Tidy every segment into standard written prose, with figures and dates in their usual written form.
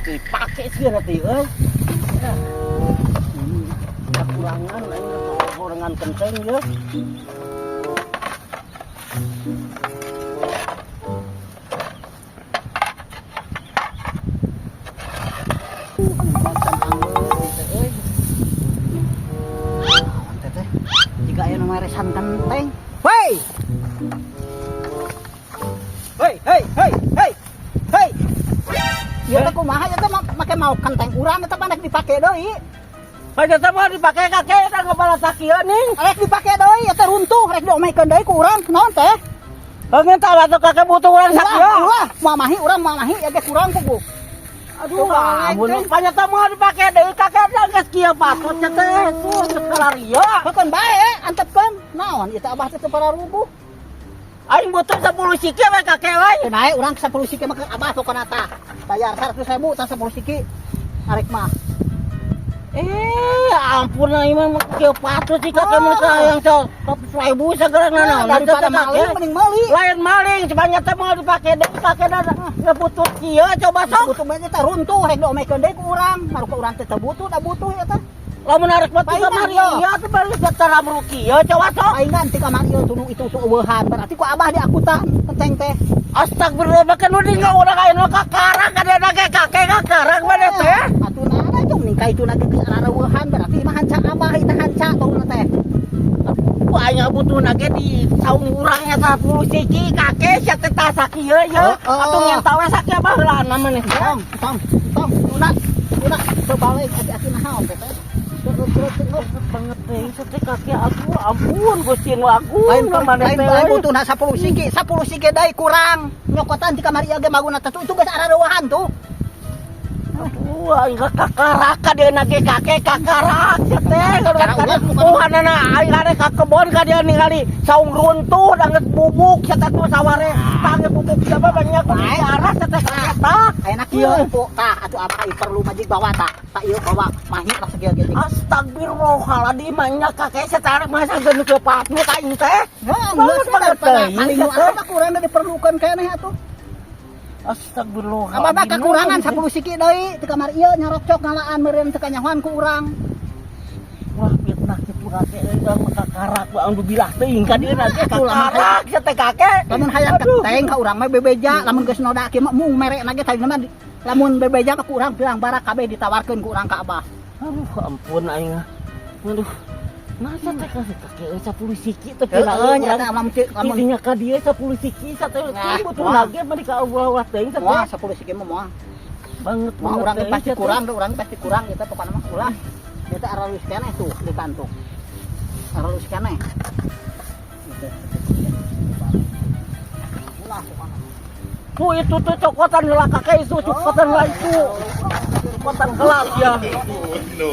dipakai sih nanti, kekurangan ini gorengan kenteng ya. Jika aya nu meresan kenteng. Hei! Hei, hei, hei, hei. Hei. Ya teh kumaha ya teh make mau kenteng urang eta panek dipake deui. Pada semua dipakai kakek dan kepala sakieu nih. Rek dipake deui eta runtuh rek diomekeun deui ku urang. Naon teh? Pengen tahu atuh kakek butuh urang sakieu. Wah, mamahi urang mamahi ya ge kurang ku. Aduh, ampun, panyata mau dipakai deui kakek da geus kieu patut nya teh. Tuh sekalaria. Heukon bae antepkeun. Naon ieu teh abah teh para rubuh. Aing butuh 10 siki we kakek we. Teu nae urang 10 siki mah abah pokona tah. Bayar 100.000 tah 10 siki. Arek mah. Ampun aing mah kieu patut sih kakek mah sayang 100.000 segala naon. Daripada maling mending meuli. Lain maling, sebanyak teh mau dipakai deui kakek da butuh kieu coba sok. Butuh banyak teh runtuh rek diomekeun deui ku urang. Maruka urang teh butuh da butuh ya teh. Lamun arek batu kamari ieu teh bari secara kieu coba sok. Aing ganti kamari ieu tunu itu eueuhan berarti ku abah diakutan kenteng teh. Astagfirullah maka nu dingga urang ayeuna kakarang kadena ge kakek kakarang mah teh. Atuna ada jong ning kaitu na geus arareueuhan berarti mah hanca abah eta hanca bauna teh. Aing butuhna ge di saung urang eta 10 siki kakek sia teh tas sakieu ye. Atuh nyenta we sakieu mah heulana maneh. Tong. Tuna sebalik hati-hati naon teh. Banget teh teh kakek aku ampun Gusti nu agung lain butuhna 10 siki deui kurang nyokotan di kamari ieu ge maguna teh itu geus arareueuhan tuh. Aduh aing kakarak kadena ge kakek kakarak teh kuhanana aing arek ka kebon ka dia ningali saung runtuh da geus bubuk sia tuh saware tangge bubuk siapa banyak arah teh eta Enak ieu empuk tah atuh abah perlu majik bawa tah ieu bawa mahi lah sakieu ge. Astagfirullahaladzim nya kakek setarek masa geus teu patut aing teh. Geus banget teh. Paling nu apa kurang diperlukan keneh atuh. Astagfirullahaladzim. Abah kekurangan 10 siki deui di kamar ieu nyarocok ngalaan meureun teu kanyahoan ku urang. Wah, fitnah kitu kakek euy kakarak anu bilah teuing ka dieu ge kakarak teh kakek. Lamun hayang kenteng ka urang mah bebeja, lamun geus noda kieu mah mung merekna ge tadi mah lamun bebeja ka urang bilang barak kabeh ditawarkeun ku urang ka abah. Aduh ampun aing. Aduh. Masa teh kakek 10 siki teh kira nya lamun intinya ka dieu 10 siki sateu butuh lagi mah ka Allah teh teh. Wah 10 siki mah moal. Banget mah urang pasti kurang, urang pasti kurang eta pokona mah ulah. Eta aralus keneh tuh di kantung. Aralus keneh. Ulah pokona. Tuh itu tuh cokotan heula kakek itu cokotan heula itu. Cokotan heula ya. No.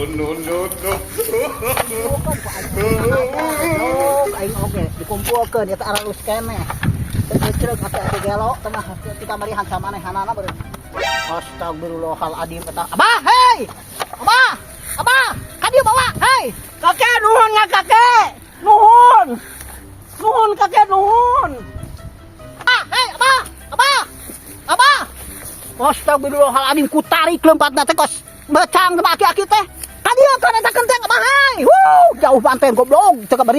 Aing oge dikumpulkeun eta aralus keneh. Ceuk hati-hati gelo tengah di kamari hanca manehanana beureun. Astagfirullahaladzim eta. Abah, hei! Abah! Ka dieu bawa, hei! Kakek nuhun nga kakek. Nuhun kakek nuhun. Hei, Abah! Astagfirullahaladzim ku tarik leumpatna teh kos becang ke aki-aki teh. Ka dieu kan eta kenteng Abah, hei! Jauh panten goblok, teu kabari